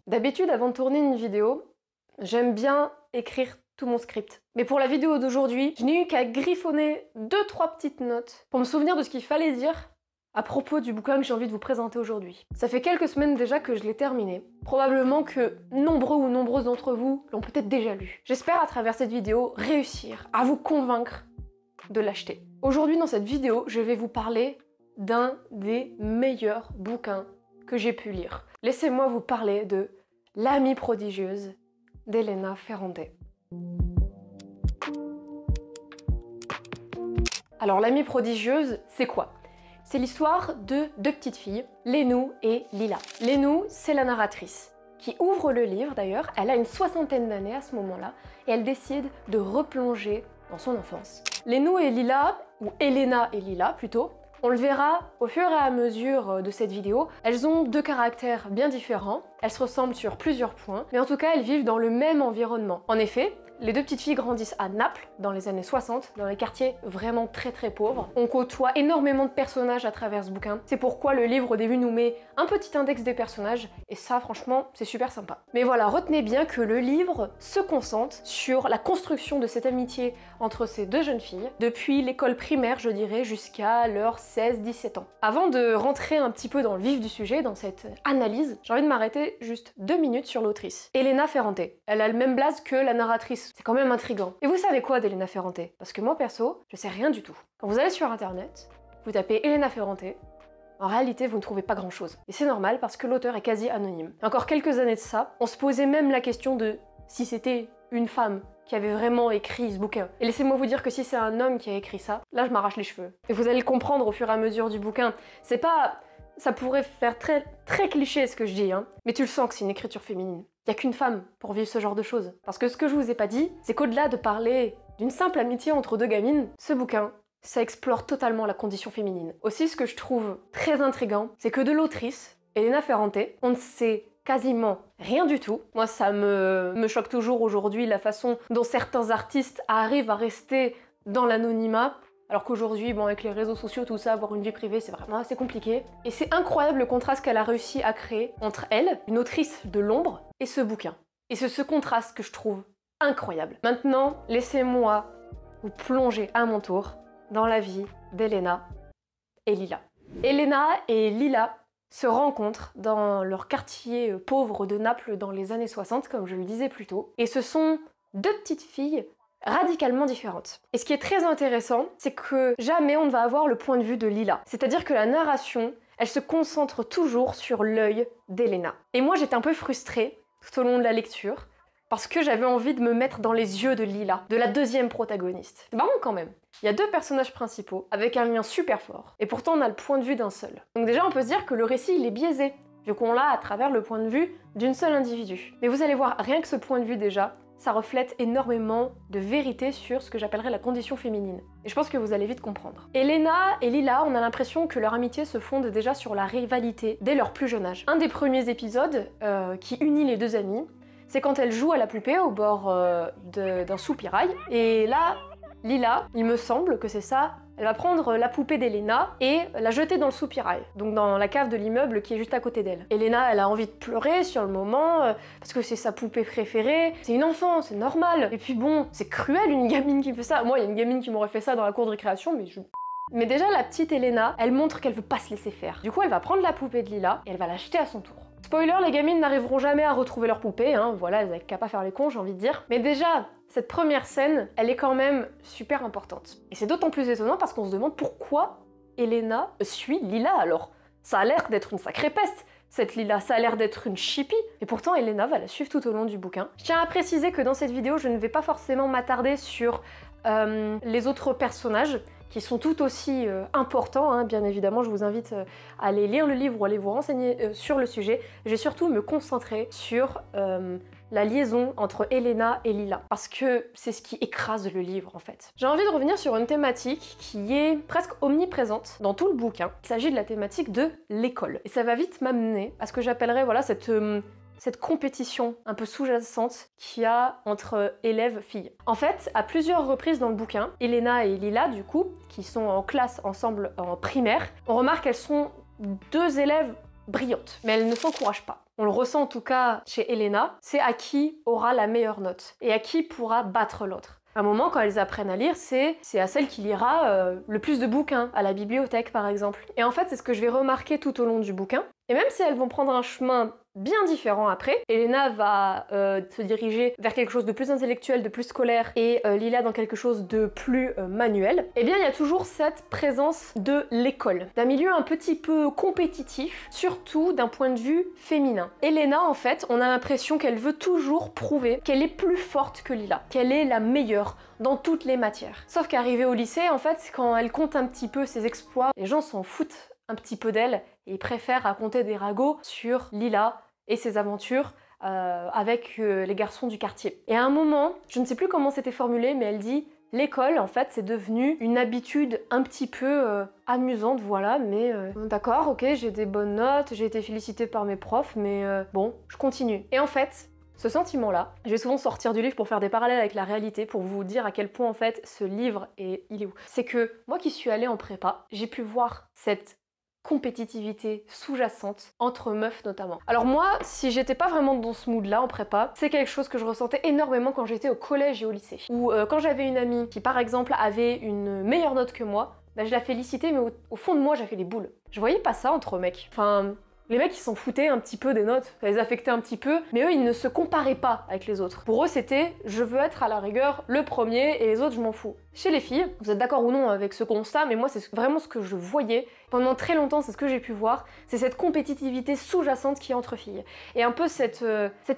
D'habitude, avant de tourner une vidéo, j'aime bien écrire tout mon script. Mais pour la vidéo d'aujourd'hui, je n'ai eu qu'à griffonner 2-3 petites notes pour me souvenir de ce qu'il fallait dire à propos du bouquin que j'ai envie de vous présenter aujourd'hui. Ça fait quelques semaines déjà que je l'ai terminé. Probablement que nombreux ou nombreuses d'entre vous l'ont peut-être déjà lu. J'espère à travers cette vidéo réussir à vous convaincre de l'acheter. Aujourd'hui dans cette vidéo, je vais vous parler d'un des meilleurs bouquins que j'ai pu lire. Laissez-moi vous parler de L'amie prodigieuse d'Elena Ferrante. Alors l'amie prodigieuse, c'est quoi? C'est l'histoire de deux petites filles, Lénou et Lila. Lénou, c'est la narratrice, qui ouvre le livre d'ailleurs, elle a une 60aine d'années à ce moment-là, et elle décide de replonger dans son enfance. Lénou et Lila, ou Elena et Lila plutôt, on le verra au fur et à mesure de cette vidéo, elles ont deux caractères bien différents, elles se ressemblent sur plusieurs points, mais en tout cas elles vivent dans le même environnement. En effet, les deux petites filles grandissent à Naples, dans les années 60, dans les quartiers vraiment très pauvres. On côtoie énormément de personnages à travers ce bouquin. C'est pourquoi le livre au début nous met un petit index des personnages, et ça franchement c'est super sympa. Mais voilà, retenez bien que le livre se concentre sur la construction de cette amitié entre ces deux jeunes filles, depuis l'école primaire je dirais jusqu'à leurs 16-17 ans. Avant de rentrer un petit peu dans le vif du sujet, dans cette analyse, j'ai envie de m'arrêter juste 2 minutes sur l'autrice. Elena Ferrante. Elle a le même blaze que la narratrice. C'est quand même intriguant. Et vous savez quoi d'Elena Ferrante? Parce que moi perso, je sais rien du tout. Quand vous allez sur internet, vous tapez Elena Ferrante, en réalité vous ne trouvez pas grand chose. Et c'est normal parce que l'auteur est quasi anonyme. Il y a encore quelques années de ça, on se posait même la question de si c'était une femme qui avait vraiment écrit ce bouquin. Et laissez-moi vous dire que si c'est un homme qui a écrit ça, là je m'arrache les cheveux. Et vous allez le comprendre au fur et à mesure du bouquin. C'est pas... Ça pourrait faire très cliché ce que je dis, hein, mais tu le sens que c'est une écriture féminine. Il n'y a qu'une femme pour vivre ce genre de choses. Parce que ce que je vous ai pas dit, c'est qu'au-delà de parler d'une simple amitié entre deux gamines, ce bouquin, ça explore totalement la condition féminine. Aussi, ce que je trouve très intriguant, c'est que de l'autrice, Elena Ferrante, on ne sait quasiment rien du tout. Moi, ça me choque toujours aujourd'hui la façon dont certains artistes arrivent à rester dans l'anonymat. Alors qu'aujourd'hui, bon, avec les réseaux sociaux, tout ça, avoir une vie privée, c'est vraiment assez compliqué. Et c'est incroyable le contraste qu'elle a réussi à créer entre elle, une autrice de l'ombre, et ce bouquin. Et c'est ce contraste que je trouve incroyable. Maintenant, laissez-moi vous plonger à mon tour dans la vie d'Elena et Lila. Elena et Lila se rencontrent dans leur quartier pauvre de Naples dans les années 60, comme je le disais plus tôt. Et ce sont deux petites filles radicalement différentes. Et ce qui est très intéressant, c'est que jamais on ne va avoir le point de vue de Lila. C'est-à-dire que la narration, elle se concentre toujours sur l'œil d'Elena. Et moi j'étais un peu frustrée tout au long de la lecture, parce que j'avais envie de me mettre dans les yeux de Lila, de la deuxième protagoniste. C'est marrant quand même. Il y a deux personnages principaux, avec un lien super fort, et pourtant on a le point de vue d'un seul. Donc déjà on peut se dire que le récit il est biaisé, vu qu'on l'a à travers le point de vue d'une seule individu. Mais vous allez voir, rien que ce point de vue déjà, ça reflète énormément de vérité sur ce que j'appellerais la condition féminine. Et je pense que vous allez vite comprendre. Elena et Lila, on a l'impression que leur amitié se fonde déjà sur la rivalité dès leur plus jeune âge. Un des premiers épisodes qui unit les deux amies, c'est quand elles jouent à la poupée au bord d'un soupirail. Et là, Lila, il me semble que c'est ça, elle va prendre la poupée d'Elena et la jeter dans le soupirail, donc dans la cave de l'immeuble qui est juste à côté d'elle. Elena, elle a envie de pleurer sur le moment, parce que c'est sa poupée préférée, c'est une enfant, c'est normal. Et puis bon, c'est cruel une gamine qui fait ça. Moi, il y a une gamine qui m'aurait fait ça dans la cour de récréation, mais je... Mais déjà, la petite Elena, elle montre qu'elle veut pas se laisser faire. Du coup, elle va prendre la poupée de Lila et elle va l'acheter à son tour. Spoiler, les gamines n'arriveront jamais à retrouver leur poupée, hein, voilà, elles n'avaient qu'à pas faire les cons, j'ai envie de dire. Mais déjà, cette première scène, elle est quand même super importante. Et c'est d'autant plus étonnant parce qu'on se demande pourquoi Elena suit Lila alors. Ça a l'air d'être une sacrée peste, cette Lila, ça a l'air d'être une chippie, et pourtant Elena va la suivre tout au long du bouquin. Je tiens à préciser que dans cette vidéo, je ne vais pas forcément m'attarder sur les autres personnages, qui sont tout aussi importants, hein, bien évidemment, je vous invite à aller lire le livre ou à aller vous renseigner sur le sujet. Je vais surtout me concentrer sur la liaison entre Elena et Lila, parce que c'est ce qui écrase le livre en fait. J'ai envie de revenir sur une thématique qui est presque omniprésente dans tout le bouquin. Il s'agit de la thématique de l'école. Et ça va vite m'amener à ce que j'appellerais voilà, cette compétition un peu sous-jacente qu'il y a entre élèves-filles. En fait, à plusieurs reprises dans le bouquin, Elena et Lila, du coup, qui sont en classe ensemble en primaire, on remarque qu'elles sont deux élèves brillantes, mais elles ne s'encouragent pas. on le ressent en tout cas chez Elena, c'est à qui aura la meilleure note et à qui pourra battre l'autre. À un moment, quand elles apprennent à lire, c'est à celle qui lira le plus de bouquins, à la bibliothèque par exemple. Et en fait, c'est ce que je vais remarquer tout au long du bouquin. Et même si elles vont prendre un chemin bien différent après, Elena va se diriger vers quelque chose de plus intellectuel, de plus scolaire, et Lila dans quelque chose de plus manuel, eh bien il y a toujours cette présence de l'école, d'un milieu un petit peu compétitif, surtout d'un point de vue féminin. Elena, en fait, on a l'impression qu'elle veut toujours prouver qu'elle est plus forte que Lila, qu'elle est la meilleure dans toutes les matières. Sauf qu'arrivée au lycée, en fait, quand elle compte un petit peu ses exploits, les gens s'en foutent un petit peu d'elle et préfèrent raconter des ragots sur Lila et ses aventures avec les garçons du quartier. Et à un moment, je ne sais plus comment c'était formulé, mais elle dit l'école, en fait, c'est devenu une habitude un petit peu amusante, voilà, mais d'accord, ok, j'ai des bonnes notes, j'ai été félicitée par mes profs, mais bon, je continue. Et en fait, ce sentiment-là, je vais souvent sortir du livre pour faire des parallèles avec la réalité, pour vous dire à quel point, en fait, ce livre, il est où. C'est que moi qui suis allée en prépa, j'ai pu voir cette compétitivité sous-jacente entre meufs notamment. Alors moi, si j'étais pas vraiment dans ce mood là en prépa, c'est quelque chose que je ressentais énormément quand j'étais au collège et au lycée. Ou quand j'avais une amie qui par exemple avait une meilleure note que moi, bah, je la félicitais mais au fond de moi j'avais les boules. Je voyais pas ça entre mecs. Enfin, les mecs ils s'en foutaient un petit peu des notes, ça les affectait un petit peu, mais eux ils ne se comparaient pas avec les autres. Pour eux c'était je veux être à la rigueur le premier et les autres je m'en fous. Chez les filles, vous êtes d'accord ou non avec ce constat, mais moi c'est vraiment ce que je voyais. Pendant très longtemps c'est ce que j'ai pu voir, c'est cette compétitivité sous-jacente qui est entre filles. Et un peu cette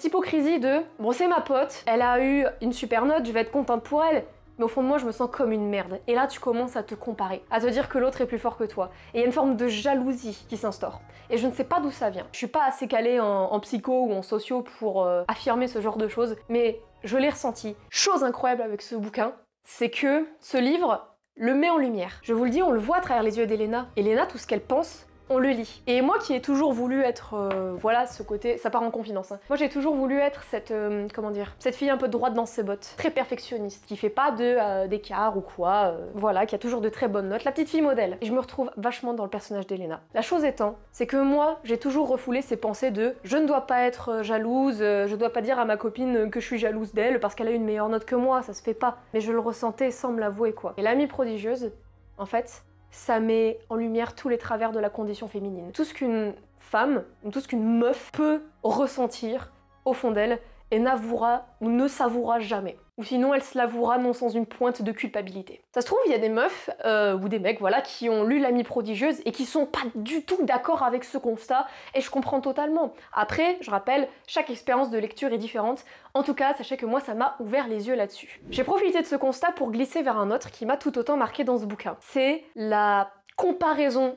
hypocrisie de bon c'est ma pote, elle a eu une super note, je vais être contente pour elle. Mais au fond de moi, je me sens comme une merde. Et là, tu commences à te comparer, à te dire que l'autre est plus fort que toi. Et il y a une forme de jalousie qui s'instaure. Et je ne sais pas d'où ça vient. Je suis pas assez calée en psycho ou en socio pour affirmer ce genre de choses, mais je l'ai ressenti. Chose incroyable avec ce bouquin, c'est que ce livre le met en lumière. Je vous le dis, on le voit à travers les yeux d'Elena. Elena, tout ce qu'elle pense, on le lit. Et moi qui ai toujours voulu être, voilà, ce côté, ça part en confidence, hein. Moi j'ai toujours voulu être cette, comment dire, cette fille un peu droite dans ses bottes, très perfectionniste, qui fait pas d'écart ou quoi, voilà, qui a toujours de très bonnes notes, la petite fille modèle. Et je me retrouve vachement dans le personnage d'Elena. La chose étant, c'est que moi, j'ai toujours refoulé ces pensées de je ne dois pas être jalouse, je dois pas dire à ma copine que je suis jalouse d'elle parce qu'elle a une meilleure note que moi, ça se fait pas. Mais je le ressentais sans me l'avouer, quoi. Et l'amie prodigieuse, en fait, ça met en lumière tous les travers de la condition féminine. Tout ce qu'une femme, tout ce qu'une meuf peut ressentir au fond d'elle et n'avouera ou ne s'avouera jamais. Ou sinon elle se l'avouera non sans une pointe de culpabilité. Ça se trouve, il y a des meufs ou des mecs voilà, qui ont lu l'amie prodigieuse et qui sont pas du tout d'accord avec ce constat, et je comprends totalement. Après, je rappelle, chaque expérience de lecture est différente. En tout cas, sachez que moi, ça m'a ouvert les yeux là-dessus. J'ai profité de ce constat pour glisser vers un autre qui m'a tout autant marqué dans ce bouquin. C'est la comparaison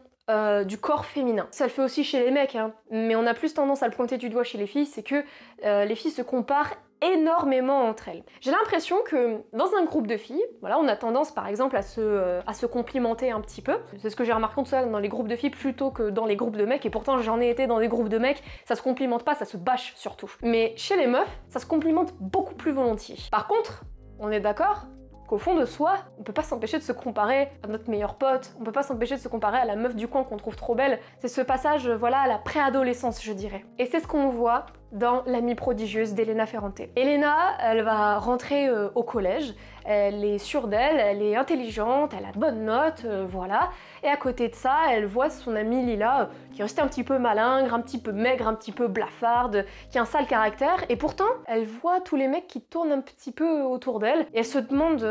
du corps féminin. Ça le fait aussi chez les mecs, hein, mais on a plus tendance à le pointer du doigt chez les filles, c'est que les filles se comparent énormément entre elles. J'ai l'impression que dans un groupe de filles, voilà, on a tendance par exemple à se complimenter un petit peu. C'est ce que j'ai remarqué en tout cas dans les groupes de filles plutôt que dans les groupes de mecs, et pourtant j'en ai été dans des groupes de mecs, ça se complimente pas, ça se bâche surtout. Mais chez les meufs, ça se complimente beaucoup plus volontiers. Par contre, on est d'accord qu'au fond de soi, on peut pas s'empêcher de se comparer à notre meilleur pote, on peut pas s'empêcher de se comparer à la meuf du coin qu'on trouve trop belle. C'est ce passage, voilà, à la préadolescence, je dirais. Et c'est ce qu'on voit dans l'amie prodigieuse d'Elena Ferrante. Elena, elle va rentrer au collège, elle est sûre d'elle, elle est intelligente, elle a de bonnes notes, voilà. Et à côté de ça, elle voit son amie Lila, qui est restée un petit peu malingre, un petit peu maigre, un petit peu blafarde, qui a un sale caractère, et pourtant, elle voit tous les mecs qui tournent un petit peu autour d'elle, et elle se demande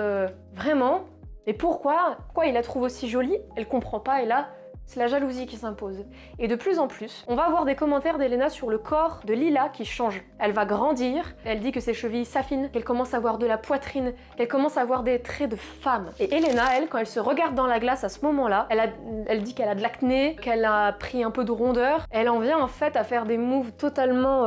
vraiment, mais pourquoi il la trouve aussi jolie? Elle comprend pas, et là, c'est la jalousie qui s'impose. Et de plus en plus, on va avoir des commentaires d'Elena sur le corps de Lila qui change. Elle va grandir, elle dit que ses chevilles s'affinent, qu'elle commence à avoir de la poitrine, qu'elle commence à avoir des traits de femme. Et Elena, elle, quand elle se regarde dans la glace à ce moment-là, elle dit qu'elle a de l'acné, qu'elle a pris un peu de rondeur. Elle en vient en fait à faire des moves totalement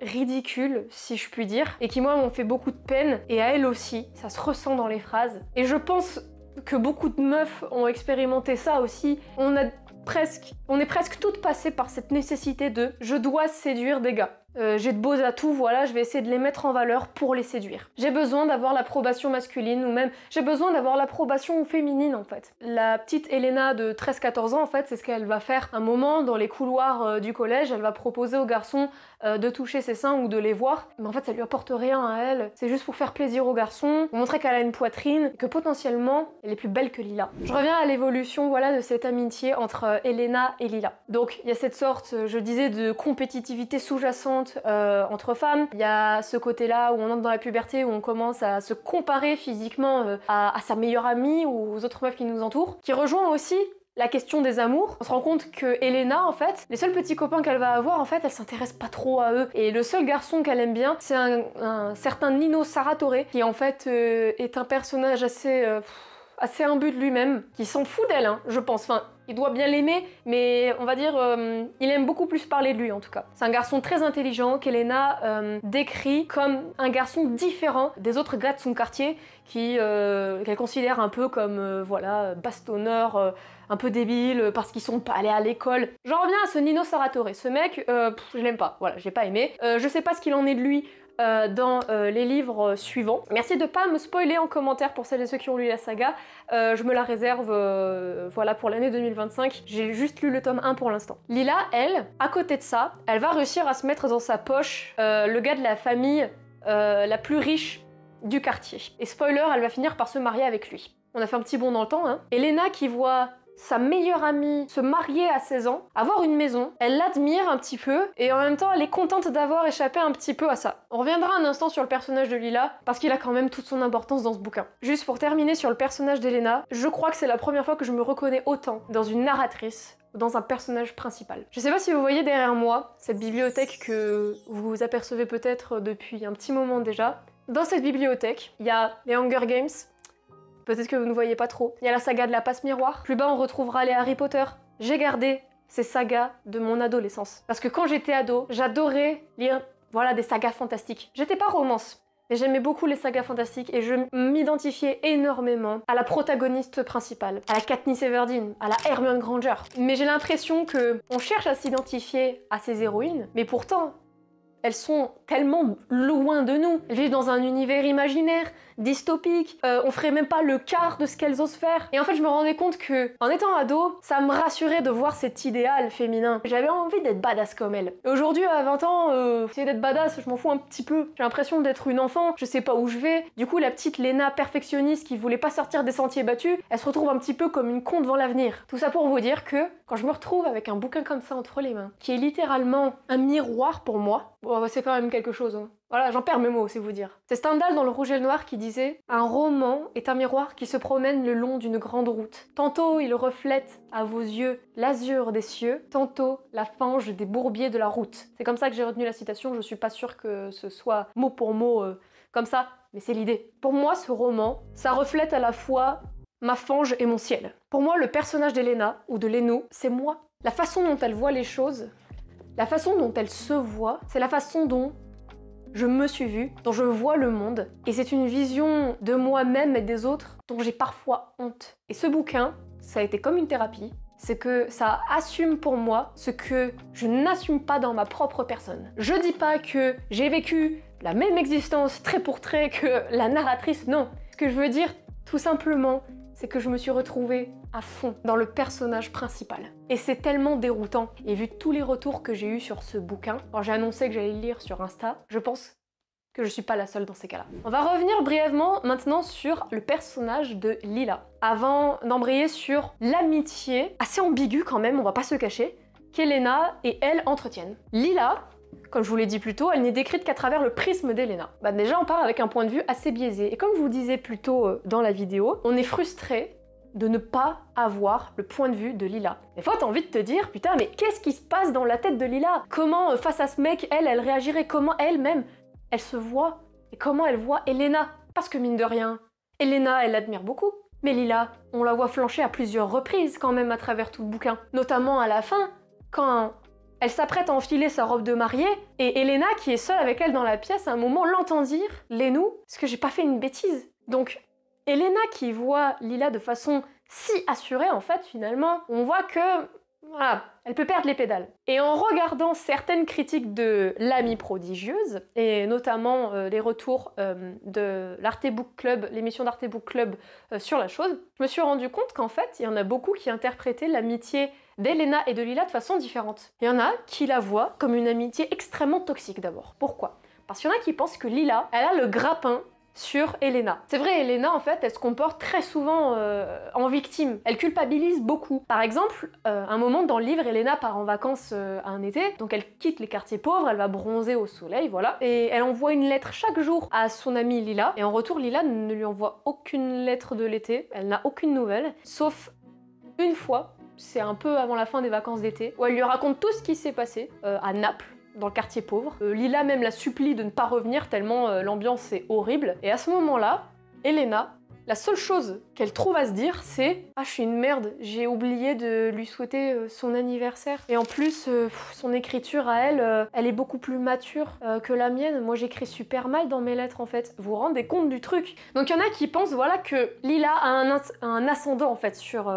ridicules, si je puis dire, et qui moi m'ont fait beaucoup de peine, et à elle aussi, ça se ressent dans les phrases. Et je pense que beaucoup de meufs ont expérimenté ça aussi. On est presque toutes passées par cette nécessité de « je dois séduire des gars ». j'ai de beaux atouts, voilà, je vais essayer de les mettre en valeur pour les séduire. J'ai besoin d'avoir l'approbation masculine ou même j'ai besoin d'avoir l'approbation féminine en fait. La petite Elena de 13-14 ans en fait, c'est ce qu'elle va faire un moment dans les couloirs du collège, elle va proposer aux garçons de toucher ses seins ou de les voir, mais en fait ça lui apporte rien à elle, c'est juste pour faire plaisir aux garçons, pour montrer qu'elle a une poitrine, que potentiellement elle est plus belle que Lila. Je reviens à l'évolution voilà, de cette amitié entre Elena et Lila. Donc il y a cette sorte, je disais, de compétitivité sous-jacente entre femmes, il y a ce côté-là où on entre dans la puberté, où on commence à se comparer physiquement à sa meilleure amie ou aux autres meufs qui nous entourent, qui rejoint aussi la question des amours. On se rend compte que Elena, en fait, les seuls petits copains qu'elle va avoir, en fait, elle s'intéresse pas trop à eux. Et le seul garçon qu'elle aime bien, c'est un certain Nino Saratore, qui en fait est un personnage assez imbu de lui-même, qui s'en fout d'elle, hein, je pense. Enfin, il doit bien l'aimer, mais on va dire, il aime beaucoup plus parler de lui en tout cas. C'est un garçon très intelligent qu'Elena décrit comme un garçon différent des autres gars de son quartier, qu'elle considère un peu comme, voilà, bastonneur, un peu débile, parce qu'ils sont pas allés à l'école. J'en reviens à ce Nino Saratore. Ce mec, je l'aime pas, voilà, j'ai pas aimé. Je sais pas ce qu'il en est de lui, dans les livres suivants. Merci de pas me spoiler en commentaire pour celles et ceux qui ont lu la saga. Je me la réserve voilà, pour l'année 2025. J'ai juste lu le tome 1 pour l'instant. Lila, elle, à côté de ça, elle va réussir à se mettre dans sa poche le gars de la famille la plus riche du quartier. Et spoiler, elle va finir par se marier avec lui. On a fait un petit bond dans le temps, hein. Elena qui voit sa meilleure amie se marier à 16 ans, avoir une maison, elle l'admire un petit peu, et en même temps elle est contente d'avoir échappé un petit peu à ça. On reviendra un instant sur le personnage de Lila, parce qu'il a quand même toute son importance dans ce bouquin. Juste pour terminer sur le personnage d'Elena, je crois que c'est la première fois que je me reconnais autant dans une narratrice, dans un personnage principal. Je sais pas si vous voyez derrière moi cette bibliothèque que vous apercevez peut-être depuis un petit moment déjà. Dans cette bibliothèque, il y a les Hunger Games, peut-être que vous ne voyez pas trop. Il y a la saga de la passe miroir. Plus bas, on retrouvera les Harry Potter. J'ai gardé ces sagas de mon adolescence. Parce que quand j'étais ado, j'adorais lire, voilà, des sagas fantastiques. J'étais pas romance, mais j'aimais beaucoup les sagas fantastiques et je m'identifiais énormément à la protagoniste principale, à la Katniss Everdeen, à la Hermione Granger. Mais j'ai l'impression que on cherche à s'identifier à ces héroïnes, mais pourtant, elles sont tellement loin de nous. Elles vivent dans un univers imaginaire, dystopique, on ferait même pas le quart de ce qu'elles osent faire. Et en fait, je me rendais compte que, en étant ado, ça me rassurait de voir cet idéal féminin. J'avais envie d'être badass comme elle. Et aujourd'hui, à 20 ans, essayer d'être badass, je m'en fous un petit peu. J'ai l'impression d'être une enfant, je sais pas où je vais. Du coup, la petite Lena perfectionniste qui voulait pas sortir des sentiers battus, elle se retrouve un petit peu comme une con devant l'avenir. Tout ça pour vous dire que, quand je me retrouve avec un bouquin comme ça entre les mains, qui est littéralement un miroir pour moi, bon, c'est quand même quelque chose, hein. Voilà, j'en perds mes mots, c'est vous dire. C'est Stendhal dans Le Rouge et le Noir qui disait « Un roman est un miroir qui se promène le long d'une grande route. Tantôt il reflète à vos yeux l'azur des cieux, tantôt la fange des bourbiers de la route. » C'est comme ça que j'ai retenu la citation, je suis pas sûre que ce soit mot pour mot comme ça, mais c'est l'idée. Pour moi, ce roman, ça reflète à la fois ma fange et mon ciel. Pour moi, le personnage d'Elena, ou de Leno, c'est moi. La façon dont elle voit les choses, la façon dont elle se voit, c'est la façon dont je me suis vue, dont je vois le monde, et c'est une vision de moi-même et des autres dont j'ai parfois honte. Et ce bouquin, ça a été comme une thérapie, c'est que ça assume pour moi ce que je n'assume pas dans ma propre personne. Je dis pas que j'ai vécu la même existence trait pour trait que la narratrice, non. Ce que je veux dire, tout simplement, c'est que je me suis retrouvée à fond dans le personnage principal. Et c'est tellement déroutant. Et vu tous les retours que j'ai eus sur ce bouquin, quand j'ai annoncé que j'allais le lire sur Insta, je pense que je suis pas la seule dans ces cas-là. On va revenir brièvement maintenant sur le personnage de Lila, avant d'embrayer sur l'amitié, assez ambiguë quand même, on va pas se cacher, qu'Elena et elle entretiennent. Lila, comme je vous l'ai dit plus tôt, elle n'est décrite qu'à travers le prisme d'Elena. Bah déjà, on part avec un point de vue assez biaisé. Et comme je vous disais plus tôt dans la vidéo, on est frustré de ne pas avoir le point de vue de Lila. Des fois, t'as envie de te dire, putain, mais qu'est-ce qui se passe dans la tête de Lila? Comment, face à ce mec, elle réagirait? Comment elle-même, elle se voit? Et comment elle voit Elena? Parce que mine de rien, Elena, elle l'admire beaucoup. Mais Lila, on la voit flancher à plusieurs reprises quand même à travers tout le bouquin. Notamment à la fin, quand elle s'apprête à enfiler sa robe de mariée, et Elena, qui est seule avec elle dans la pièce, à un moment l'entend dire « Lénou, est-ce que j'ai pas fait une bêtise ?» Donc, Elena qui voit Lila de façon si assurée, en fait, finalement, on voit que voilà, elle peut perdre les pédales. Et en regardant certaines critiques de l'Amie prodigieuse, et notamment les retours de l'Arte Book Club, l'émission d'Arte Book Club sur la chose, je me suis rendu compte qu'en fait, il y en a beaucoup qui interprétaient l'amitié d'Elena et de Lila de façon différente. Il y en a qui la voient comme une amitié extrêmement toxique d'abord. Pourquoi? Parce qu'il y en a qui pensent que Lila, elle a le grappin sur Elena. C'est vrai, Elena, en fait, elle se comporte très souvent en victime. Elle culpabilise beaucoup. Par exemple, un moment dans le livre, Elena part en vacances un été, donc elle quitte les quartiers pauvres, elle va bronzer au soleil, voilà, et elle envoie une lettre chaque jour à son amie Lila, et en retour, Lila ne lui envoie aucune lettre de l'été, elle n'a aucune nouvelle, sauf une fois, c'est un peu avant la fin des vacances d'été, où elle lui raconte tout ce qui s'est passé à Naples, dans le quartier pauvre. Lila même la supplie de ne pas revenir tellement l'ambiance est horrible. Et à ce moment-là, Elena, la seule chose qu'elle trouve à se dire, c'est « Ah, je suis une merde, j'ai oublié de lui souhaiter son anniversaire. » Et en plus, son écriture à elle, elle est beaucoup plus mature que la mienne. Moi, j'écris super mal dans mes lettres, en fait. Vous vous rendez compte du truc? Donc, il y en a qui pensent, voilà, que Lila a un ascendant, en fait, sur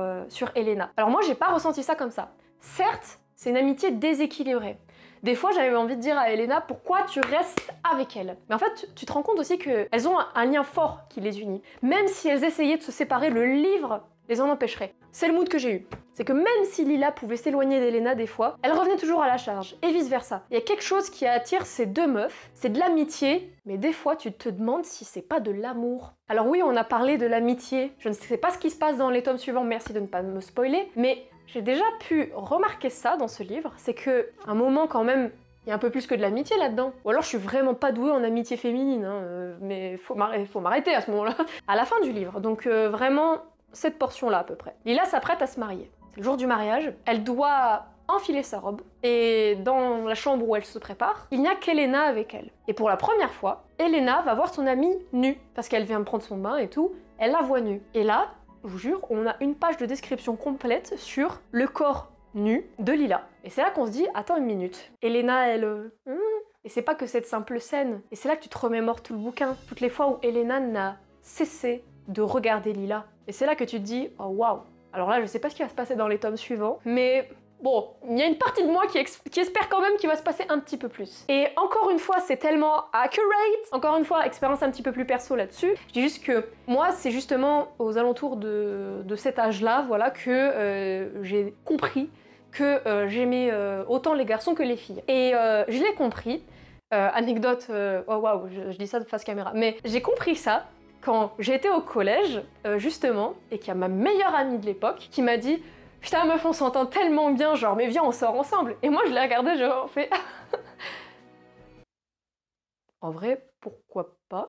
Elena. Alors moi, j'ai pas ressenti ça comme ça. Certes, c'est une amitié déséquilibrée. Des fois, j'avais envie de dire à Elena, pourquoi tu restes avec elle? Mais en fait, tu te rends compte aussi qu'elles ont un lien fort qui les unit. Même si elles essayaient de se séparer, le livre les en empêcherait. C'est le mood que j'ai eu. C'est que même si Lila pouvait s'éloigner d'Elena des fois, elle revenait toujours à la charge, et vice versa. Il y a quelque chose qui attire ces deux meufs, c'est de l'amitié, mais des fois tu te demandes si c'est pas de l'amour. Alors oui, on a parlé de l'amitié, je ne sais pas ce qui se passe dans les tomes suivants, merci de ne pas me spoiler, mais j'ai déjà pu remarquer ça dans ce livre, c'est que un moment quand même, il y a un peu plus que de l'amitié là-dedans. Ou alors je suis vraiment pas douée en amitié féminine, hein, mais faut m'arrêter à ce moment-là. À la fin du livre, donc vraiment cette portion-là à peu près. Lila s'apprête à se marier. C'est le jour du mariage, elle doit enfiler sa robe, et dans la chambre où elle se prépare, il n'y a qu'Elena avec elle. Et pour la première fois, Elena va voir son amie nue, parce qu'elle vient prendre son bain et tout, elle la voit nue. Et là, je vous jure, on a une page de description complète sur le corps nu de Lila. Et c'est là qu'on se dit, attends une minute, Elena, elle... Et c'est pas que cette simple scène. Et c'est là que tu te remémores tout le bouquin, toutes les fois où Elena n'a cessé de regarder Lila. Et c'est là que tu te dis, oh waouh. Alors là, je sais pas ce qui va se passer dans les tomes suivants, mais bon, il y a une partie de moi qui espère quand même qu'il va se passer un petit peu plus. Et encore une fois, c'est tellement accurate. Encore une fois, expérience un petit peu plus perso là-dessus. Je dis juste que moi, c'est justement aux alentours de cet âge-là, voilà, que j'ai compris que j'aimais autant les garçons que les filles. Et je l'ai compris. Anecdote, oh waouh, je dis ça de face caméra, mais j'ai compris ça quand j'étais au collège, justement, et qu'il y a ma meilleure amie de l'époque qui m'a dit « Putain meuf, on s'entend tellement bien, genre, mais viens, on sort ensemble !» Et moi, je l'ai regardé, genre, fait... En vrai, pourquoi pas?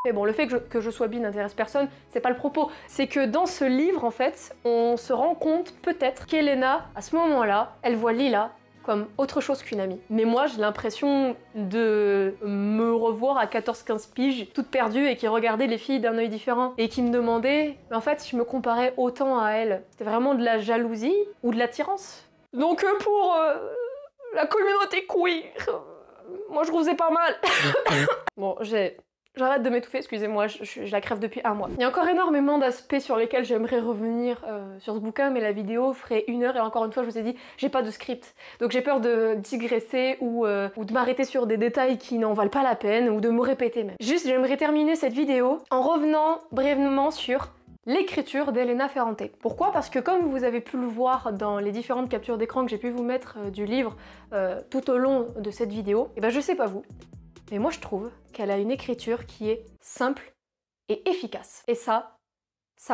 Mais bon, le fait que je sois bi n'intéresse personne, c'est pas le propos. C'est que dans ce livre, en fait, on se rend compte, peut-être, qu'Elena, à ce moment-là, elle voit Lila comme autre chose qu'une amie. Mais moi, j'ai l'impression de me revoir à 14-15 piges, toute perdue, et qui regardait les filles d'un œil différent, et qui me demandait, mais en fait, je me comparais autant à elle. C'était vraiment de la jalousie ou de l'attirance. Donc pour la communauté queer, moi je trouve c'est pas mal. Bon, j'arrête de m'étouffer, excusez-moi, je la crève depuis un mois. Il y a encore énormément d'aspects sur lesquels j'aimerais revenir sur ce bouquin, mais la vidéo ferait 1 heure, et encore une fois, je vous ai dit, j'ai pas de script. Donc j'ai peur de digresser ou de m'arrêter sur des détails qui n'en valent pas la peine, ou de me répéter même. Juste, j'aimerais terminer cette vidéo en revenant brièvement sur l'écriture d'Elena Ferrante. Pourquoi? Parce que comme vous avez pu le voir dans les différentes captures d'écran que j'ai pu vous mettre du livre tout au long de cette vidéo, et ben je sais pas vous, mais moi je trouve qu'elle a une écriture qui est simple et efficace. Et ça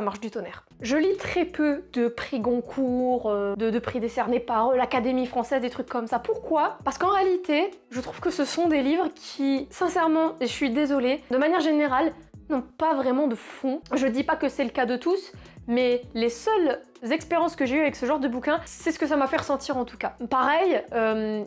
marche du tonnerre. Je lis très peu de prix Goncourt, de prix décernés par l'Académie française, des trucs comme ça. Pourquoi? Parce qu'en réalité, je trouve que ce sont des livres qui, sincèrement, et je suis désolée, de manière générale, n'ont pas vraiment de fond. Je dis pas que c'est le cas de tous, mais les seules expériences que j'ai eues avec ce genre de bouquin, c'est ce que ça m'a fait ressentir en tout cas. Pareil,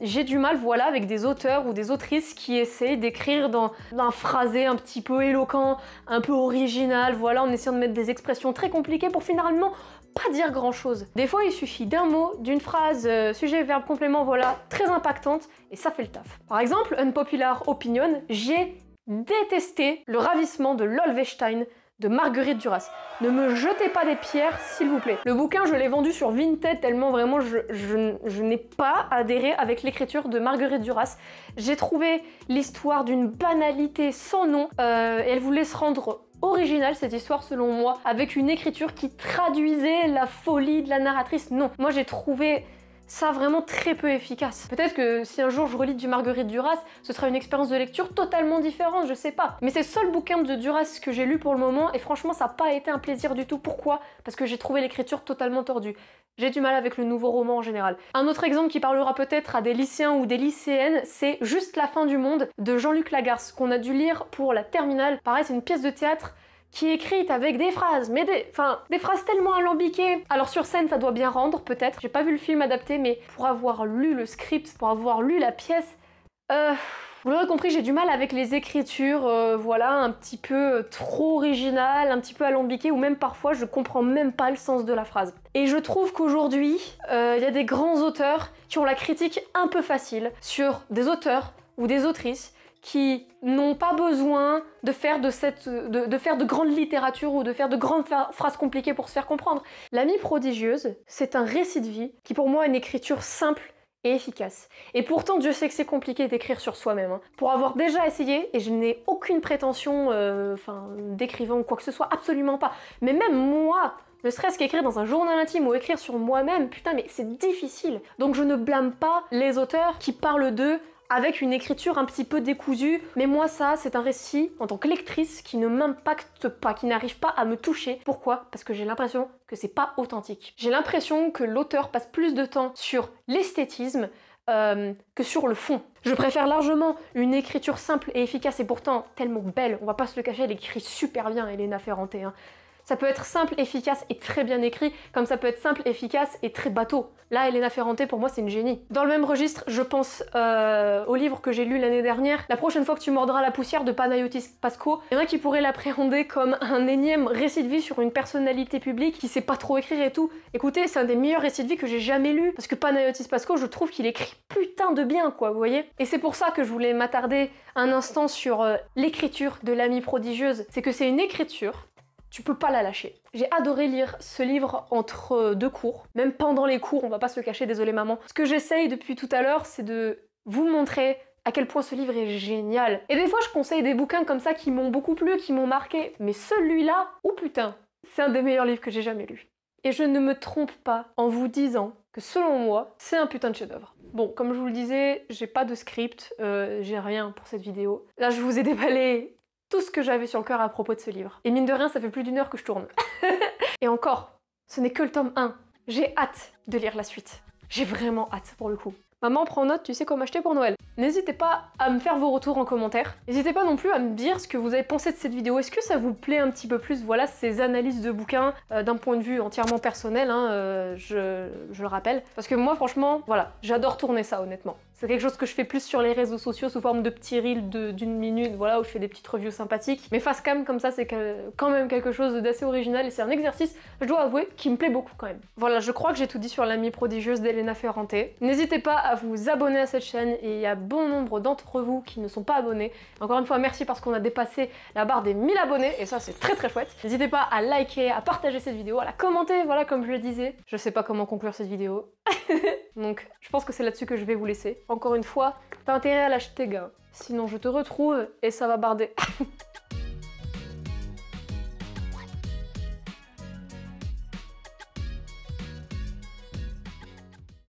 j'ai du mal, voilà, avec des auteurs ou des autrices qui essaient d'écrire dans un phrasé un petit peu éloquent, un peu original, voilà, en essayant de mettre des expressions très compliquées pour finalement pas dire grand chose. Des fois, il suffit d'un mot, d'une phrase, sujet, verbe, complément, voilà, très impactante, et ça fait le taf. Par exemple, Unpopular Opinion, j'ai détesté le ravissement de Lolvestein de Marguerite Duras. Ne me jetez pas des pierres, s'il vous plaît. Le bouquin, je l'ai vendu sur Vinted tellement vraiment je n'ai pas adhéré avec l'écriture de Marguerite Duras. J'ai trouvé l'histoire d'une banalité sans nom et elle voulait se rendre originale, cette histoire selon moi, avec une écriture qui traduisait la folie de la narratrice. Non, moi j'ai trouvé ça vraiment très peu efficace. Peut-être que si un jour je relis du Marguerite Duras, ce sera une expérience de lecture totalement différente, je sais pas. Mais c'est le seul bouquin de Duras que j'ai lu pour le moment et franchement ça n'a pas été un plaisir du tout. Pourquoi? Parce que j'ai trouvé l'écriture totalement tordue. J'ai du mal avec le nouveau roman en général. Un autre exemple qui parlera peut-être à des lycéens ou des lycéennes, c'est Juste la fin du monde de Jean-Luc Lagarce, qu'on a dû lire pour la terminale. Pareil, c'est une pièce de théâtre qui est écrite avec des phrases, mais des phrases tellement alambiquées. Alors sur scène, ça doit bien rendre, peut-être. J'ai pas vu le film adapté, mais pour avoir lu le script, pour avoir lu la pièce, vous l'aurez compris, j'ai du mal avec les écritures, voilà, un petit peu trop originales, un petit peu alambiquées, ou même parfois je comprends même pas le sens de la phrase. Et je trouve qu'aujourd'hui, il y a des grands auteurs qui ont la critique un peu facile sur des auteurs ou des autrices qui n'ont pas besoin de faire de grande littérature ou de faire de grandes phrases compliquées pour se faire comprendre. L'Amie prodigieuse, c'est un récit de vie qui pour moi a une écriture simple et efficace. Et pourtant, Dieu sait que c'est compliqué d'écrire sur soi-même. Hein. Pour avoir déjà essayé, et je n'ai aucune prétention d'écrivain ou quoi que ce soit, absolument pas. Mais même moi, ne serait-ce qu'écrire dans un journal intime ou écrire sur moi-même, putain mais c'est difficile. Donc je ne blâme pas les auteurs qui parlent d'eux avec une écriture un petit peu décousue, mais moi ça, c'est un récit, en tant que lectrice, qui ne m'impacte pas, qui n'arrive pas à me toucher. Pourquoi? Parce que j'ai l'impression que c'est pas authentique. J'ai l'impression que l'auteur passe plus de temps sur l'esthétisme que sur le fond. Je préfère largement une écriture simple et efficace et pourtant tellement belle, on va pas se le cacher, elle écrit super bien, Elena Ferrante. Hein. Ça peut être simple, efficace et très bien écrit, comme ça peut être simple, efficace et très bateau. Là, Elena Ferrante, pour moi, c'est une génie. Dans le même registre, je pense au livre que j'ai lu l'année dernière, La prochaine fois que tu mordras la poussière de Panayotis Pasco. Il y en a qui pourraient l'appréhender comme un énième récit de vie sur une personnalité publique qui sait pas trop écrire et tout. Écoutez, c'est un des meilleurs récits de vie que j'ai jamais lu, parce que Panayotis Pasco, je trouve qu'il écrit putain de bien, quoi, vous voyez. Et c'est pour ça que je voulais m'attarder un instant sur l'écriture de l'Amie prodigieuse. C'est que c'est une écriture, tu peux pas la lâcher. J'ai adoré lire ce livre entre deux cours, même pendant les cours, on va pas se le cacher, désolé maman. Ce que j'essaye depuis tout à l'heure, c'est de vous montrer à quel point ce livre est génial. Et des fois, je conseille des bouquins comme ça qui m'ont beaucoup plu, qui m'ont marqué, mais celui-là, oh putain, c'est un des meilleurs livres que j'ai jamais lu. Et je ne me trompe pas en vous disant que selon moi, c'est un putain de chef-d'œuvre. Bon, comme je vous le disais, j'ai pas de script, j'ai rien pour cette vidéo. Là, je vous ai déballé tout ce que j'avais sur le cœur à propos de ce livre. Et mine de rien, ça fait plus d'1 heure que je tourne. Et encore, ce n'est que le tome 1. J'ai hâte de lire la suite. J'ai vraiment hâte pour le coup. Maman, prends note, tu sais quoi m'acheter pour Noël. N'hésitez pas à me faire vos retours en commentaire. N'hésitez pas non plus à me dire ce que vous avez pensé de cette vidéo. Est-ce que ça vous plaît un petit peu plus, voilà, ces analyses de bouquins d'un point de vue entièrement personnel, hein, je le rappelle. Parce que moi, franchement, voilà, j'adore tourner ça, honnêtement. C'est quelque chose que je fais plus sur les réseaux sociaux sous forme de petits reels d'1 minute, voilà, où je fais des petites reviews sympathiques. Mais face cam comme ça, c'est quand même quelque chose d'assez original et c'est un exercice, je dois avouer, qui me plaît beaucoup quand même. Voilà, je crois que j'ai tout dit sur l'Amie prodigieuse d'Elena Ferrante. N'hésitez pas à vous abonner à cette chaîne et il y a bon nombre d'entre vous qui ne sont pas abonnés. Encore une fois, merci parce qu'on a dépassé la barre des 1000 abonnés et ça, c'est très très chouette. N'hésitez pas à liker, à partager cette vidéo, à la commenter, voilà, comme je le disais. Je sais pas comment conclure cette vidéo. Donc, je pense que c'est là-dessus que je vais vous laisser. Encore une fois, t'as intérêt à l'acheter, gars. Sinon, je te retrouve et ça va barder.